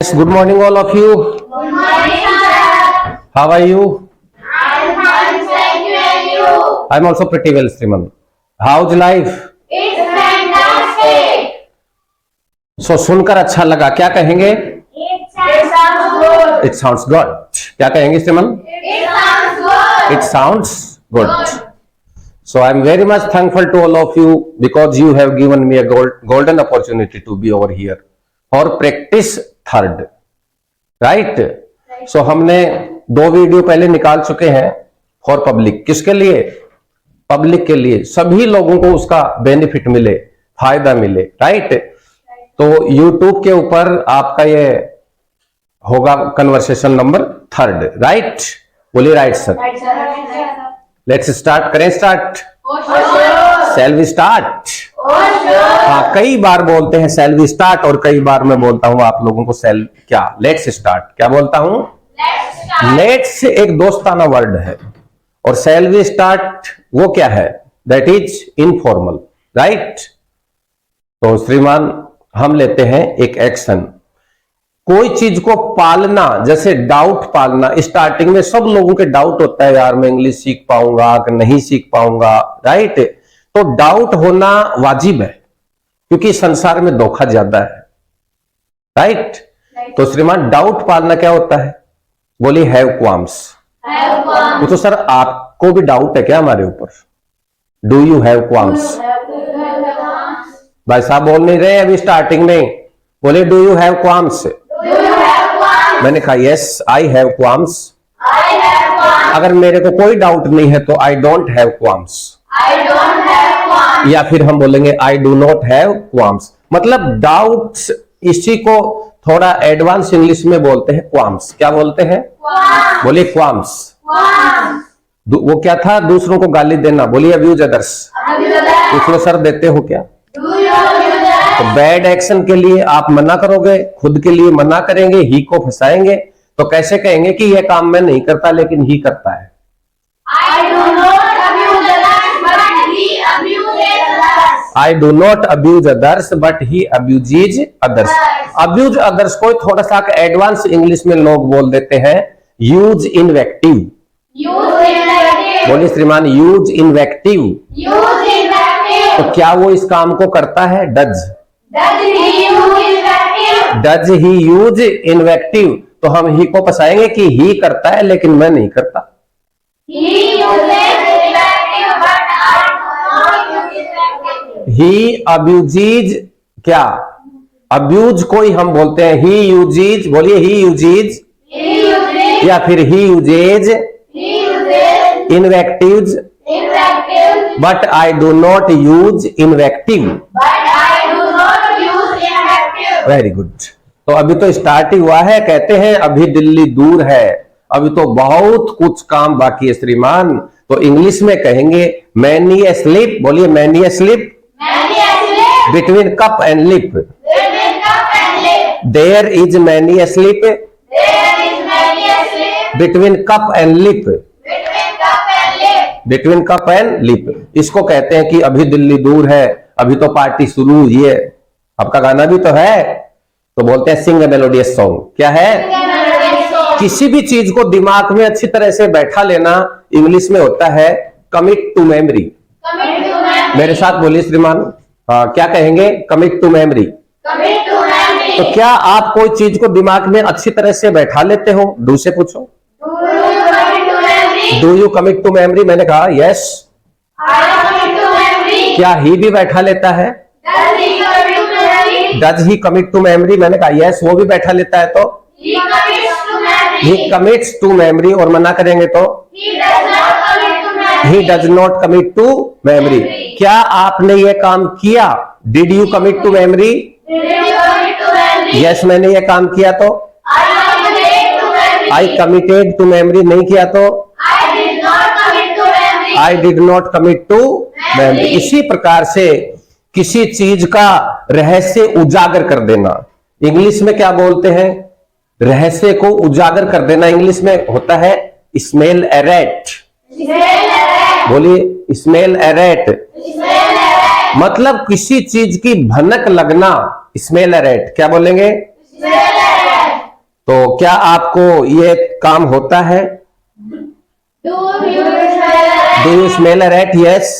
Yes, good morning all of you. Good morning, sir. How are you? I'm fine, thank you, and you? I'm also pretty well, Sriman. How's life? It's fantastic. So सुनकर अच्छा लगा, क्या कहेंगे? It sounds good. It sounds good. क्या कहेंगे श्रीमान? It sounds good. It sounds good. So I'm very much thankful to all of you because you have given me a golden opportunity to be over here for practice third. Right? So हमने 2 video पहले निकाल चुके हैं for public. किसके लिए? Public के लिए, सभी लोगों को उसका बेनिफिट मिले, फायदा मिले. राइट? तो YouTube के ऊपर आपका ये होगा कन्वर्सेशन नंबर 3. राइट? बोलिए राइट सर. Let's start. करें स्टार्ट? Shall we start? हाँ, कई बार बोलते हैं शैल वी स्टार्ट और कई बार मैं बोलता हूं आप लोगों को शैल क्या, लेट्स स्टार्ट. क्या बोलता हूं? लेट्स एक दोस्ताना वर्ड है और शैल वी स्टार्ट वो क्या है? That is informal. राइट? तो श्रीमान हम लेते हैं एक एक्शन. कोई चीज को पालना, जैसे डाउट पालना. स्टार्टिंग में सब लोगों के डाउट होता है, यार मैं इंग्लिश सीख पाऊंगा कि नहीं सीख पाऊंगा. राइट? तो डाउट होना वाजिब है क्योंकि संसार में धोखा ज्यादा है. राइट? तो श्रीमान डाउट पालना क्या होता है? बोलिए हैव क्वाम्स. तो सर आपको भी डाउट है क्या हमारे ऊपर? Do you have qualms? भाई साहब बोल नहीं रहे अभी स्टार्टिंग में. बोले डू यू हैव क्वाम्स. मैंने कहा यस आई हैव क्वाम्स. अगर मेरे को कोई डाउट नहीं है तो आई डोंट हैव क्वाम्स. या फिर हम बोलेंगे आई डू नॉट हैव क्वाम्स. मतलब डाउट्स, इसी को थोड़ा एडवांस इंग्लिश में बोलते हैं क्वाम्स. क्या बोलते हैं? बोलिए क्वाम्स. वो क्या था? दूसरों को गाली देना. बोलिए अब्यूज अदर्स. पूछो सर देते हो क्या? तो बैड एक्शन के लिए आप मना करोगे, खुद के लिए मना करेंगे, ही को फंसाएंगे. तो कैसे कहेंगे कि यह काम मैं नहीं करता लेकिन ही करता है? I do not abuse others but he abuses others. Abuse others को थोड़ा सा एडवांस इंग्लिश में लोग बोल देते हैं यूज इनवेक्टिव. बोलिए श्रीमान यूज इनवेक्टिव. तो क्या वो इस काम को करता है? Does he use invective. तो हम ही को फंसाएंगे कि ही करता है लेकिन मैं नहीं करता. ही अब्यूजीज. क्या? अब्यूज कोई हम बोलते हैं ही यूजीज. बोलिए ही यूजीज या फिर he uses invectives. But I do not use invective. Very good. तो अभी तो स्टार्ट ही हुआ है. कहते हैं अभी दिल्ली दूर है, अभी तो बहुत कुछ काम बाकी है श्रीमान. तो इंग्लिश में कहेंगे मैनी ए स्लिप. बोलिए many a slip between cup and lip. There is many a slip between cup and lip. Between cup and lip. इसको कहते हैं कि अभी दिल्ली दूर है, अभी तो पार्टी शुरू हुई है. आपका गाना भी तो है, तो बोलते हैं सिंग ए मेलोडियस सॉन्ग. क्या है? किसी भी चीज को दिमाग में अच्छी तरह से बैठा लेना इंग्लिश में होता है कमिट टू मेमोरी. मेरे साथ बोलिए श्रीमान. क्या कहेंगे? Commit to memory. तो क्या आप कोई चीज को दिमाग में अच्छी तरह से बैठा लेते हो? डू से पूछो. Do you commit to memory? मैंने कहा यस. क्या ही भी बैठा लेता है? Does he commit to memory? मैंने कहा यस वो भी बैठा लेता है. तो ही कमिट्स टू मेमोरी. और मना करेंगे तो he does not commit to memory. क्या आपने ये काम किया? Did you commit to memory? Yes मैंने ये काम किया. तो आई कमिटेड टू मेमोरी. नहीं किया तो I did not commit to memory. इसी प्रकार से किसी चीज का रहस्य उजागर कर देना. इंग्लिश में क्या बोलते हैं? रहस्य को उजागर कर देना इंग्लिश में होता है स्मेल एरेट. बोलिए स्मेल एरेट. मतलब किसी चीज की भनक लगना. Smell aerate. क्या बोलेंगे? तो क्या आपको ये काम होता है? Do you smell a rat? Do you smell a rat? Yes.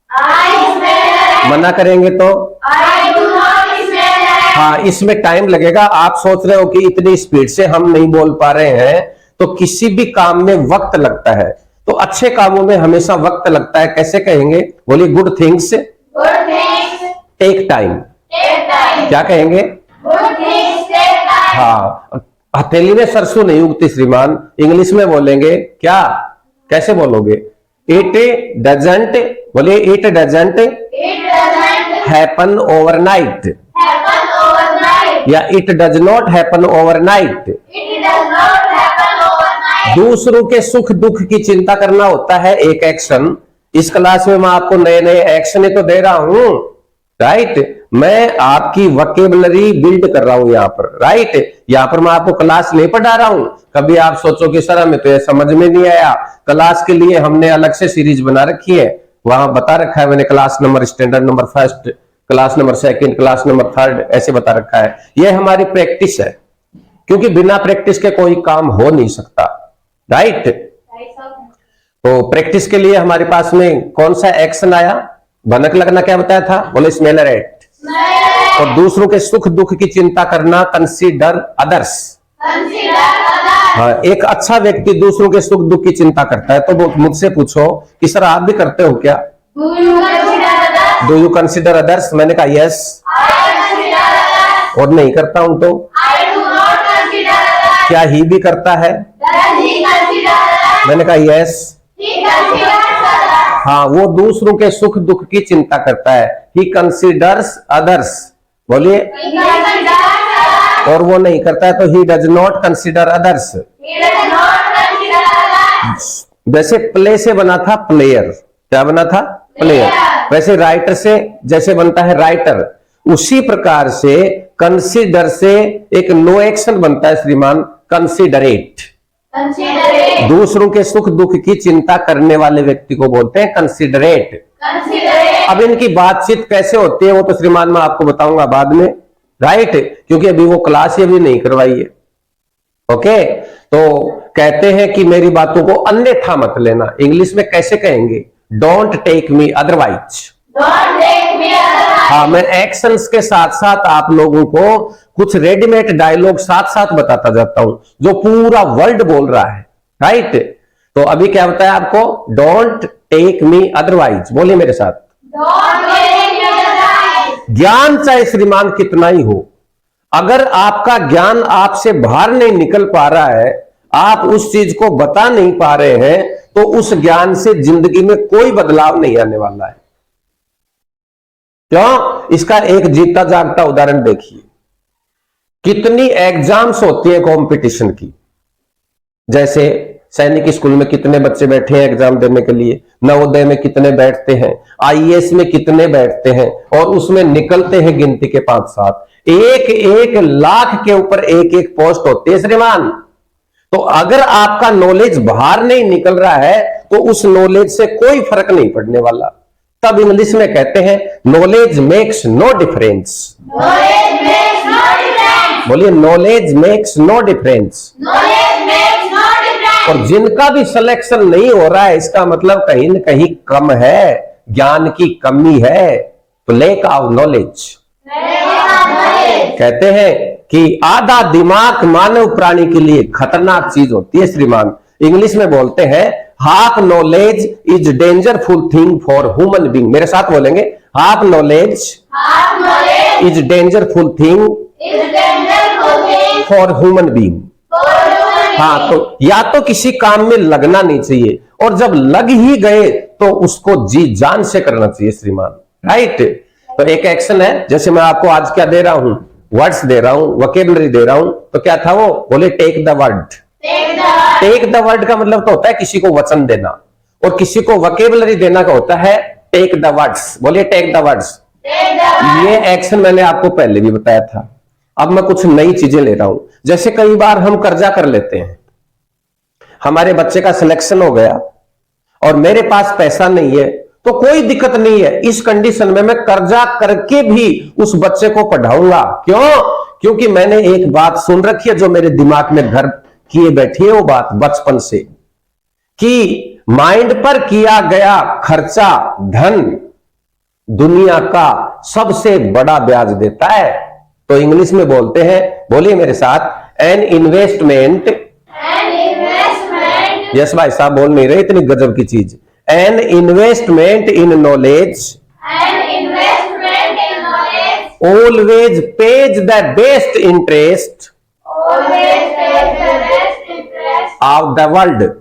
I smell a rat. मना करेंगे तो? I do not smell a rat. हाँ, इसमें टाइम लगेगा। आप सोच रहे हो कि इतनी स्पीड से हम नहीं बोल पा रहे हैं, तो किसी भी काम में वक्त लगता है, तो अच्छे कामों में हमेशा वक्त लगता है। कैसे कहेंगे? बोलिए, good things Good things take time. take time. क्या कहेंगे? Good things take time. हाँ, हथेली में सरसों नहीं उगती श्रीमान, इंग्लिश में बोलेंगे क्या? कैसे बोलोगे? इट डजंट, बोलिए it doesn't It doesn't happen overnight, happen overnight. या it does not happen overnight. It does not happen overnight. दूसरों के सुख दुख की चिंता करना होता है एक एक्शन। इस क्लास में मैं आपको नए नए एक्शन ही तो दे रहा हूं, राइट। मैं आपकी वोकेबलरी बिल्ड कर रहा हूं यहाँ पर, राइट। यहाँ पर मैं आपको क्लास नहीं पढ़ा रहा हूं। कभी आप सोचो कि सर हमें तो ये समझ में नहीं आया। क्लास के लिए हमने अलग से सीरीज बना रखी है, वहां बता रखा है मैंने class number, standard number first, class number second, class number third, ऐसे बता रखा है। ये हमारी प्रैक्टिस है, क्योंकि बिना प्रैक्टिस के कोई काम हो नहीं सकता, राइट। तो प्रैक्टिस के लिए हमारे पास में कौन सा एक्शन आया? भनक लगना क्या बताया था? बोले स्मेल अ रैट। और दूसरों के सुख दुख की चिंता करना, कंसीडर अदर्स। Consider others. हाँ, एक अच्छा व्यक्ति दूसरों के सुख दुख की चिंता करता है। तो वो मुझसे पूछो कि सर आप भी करते हो क्या? Do you consider others? Do you consider others? मैंने कहा यस। I consider others. और नहीं करता हूं तो? I do not consider others. क्या ही भी करता है? Does he consider others? मैंने कहा यस। He considers others. हाँ, वो दूसरों के सुख दुख की चिंता करता है। ही कंसिडर्स अदर्स, बोलिए। He considers others. और वो नहीं करता है तो he does not consider others. He does not consider others. वैसे प्ले से बना था प्लेयर, क्या बना था? प्लेयर। Player. वैसे राइटर से जैसे बनता है राइटर, उसी प्रकार से कंसिडर से एक नो एक्शन बनता है श्रीमान, कंसिडरेट। Considerate. दूसरों के सुख दुख की चिंता करने वाले व्यक्ति को बोलते हैं कंसिडरेट। Considerate. अब इनकी बातचीत कैसे होती है वो तो श्रीमान मैं आपको बताऊंगा बाद में, राइट, क्योंकि अभी वो क्लास ही अभी नहीं करवाई है। ओके, तो कहते हैं कि मेरी बातों को अन्यथा मत लेना। इंग्लिश में कैसे कहेंगे? Don't take me otherwise. Don't take me otherwise. हाँ, मैं एक्शंस के साथ साथ आप लोगों को कुछ रेडीमेड डायलॉग साथ साथ बताता जाता हूं जो पूरा वर्ल्ड बोल रहा है, राइट। तो अभी क्या बताया आपको? डोंट टेक मी अदरवाइज, बोलिए मेरे साथ। Don't take me otherwise. ज्ञान चाहे श्रीमान कितना ही हो, अगर आपका ज्ञान आपसे बाहर नहीं निकल पा रहा है, आप उस चीज को बता नहीं पा रहे हैं, तो उस ज्ञान से जिंदगी में कोई बदलाव नहीं आने वाला है। क्यों? इसका एक जीता जागता उदाहरण देखिए। कितनी एग्जाम्स होती है कंपटीशन की, जैसे सैनिक स्कूल में कितने बच्चे बैठे हैं एग्जाम देने के लिए, नवोदय में कितने बैठते हैं, आईएएस में कितने बैठते हैं, और उसमें निकलते हैं गिनती के 5-7, एक एक लाख के ऊपर एक एक पोस्ट होती है श्रीमान। तो अगर आपका नॉलेज बाहर नहीं निकल रहा है तो उस नॉलेज से कोई फर्क नहीं पड़ने वाला। तब इंग्लिश में कहते हैं knowledge makes no difference. Knowledge makes no difference. बोलिए, knowledge makes no difference. Knowledge makes no difference. और जिनका भी सिलेक्शन नहीं हो रहा है, इसका मतलब कहीं न कहीं कम है, ज्ञान की कमी है, तो लेक ऑफ नॉलेज। Knowledge. कहते हैं कि आधा दिमाग मानव प्राणी के लिए खतरनाक चीज होती है श्रीमान। इंग्लिश में बोलते हैं half knowledge is dangerful thing for human being. मेरे साथ बोलेंगे, half knowledge Half knowledge is dangerful thing is dangerous thing for human being. for human हाँ, being. तो या तो किसी काम में लगना नहीं चाहिए, और जब लग ही गए तो उसको जी जान से करना चाहिए श्रीमान, राइट। तो एक एक्शन है, जैसे मैं आपको आज क्या दे रहा हूं, वर्ड्स दे रहा हूं, वोकेबलरी दे रहा हूं, तो क्या था वो? बोले take the word. Take the word. Take the word का मतलब तो होता है किसी को वचन देना, और किसी को वोकेबलरी देना का होता है टेक द वर्ड्स। बोलिए take the words. Take the word. ये एक्शन मैंने आपको पहले भी बताया था, अब मैं कुछ नई चीजें ले रहा हूं। जैसे कई बार हम कर्जा कर लेते हैं, हमारे बच्चे का सिलेक्शन हो गया और मेरे पास पैसा नहीं है, तो कोई दिक्कत नहीं है, इस कंडीशन में मैं कर्जा करके भी उस बच्चे को पढ़ाऊंगा। क्यों? क्योंकि मैंने एक बात सुन रखी है जो मेरे दिमाग में घर किए बैठी है, वो बात बचपन से, कि माइंड पर किया गया खर्चा धन दुनिया का सबसे बड़ा ब्याज देता है। तो इंग्लिश में बोलते हैं, बोलिए मेरे साथ, an investment, An investment. Yes भाई साहब बोल नहीं रहे इतनी गजब की चीज, an investment in knowledge An investment in knowledge. always pays the best interest Always pays the best interest of the world.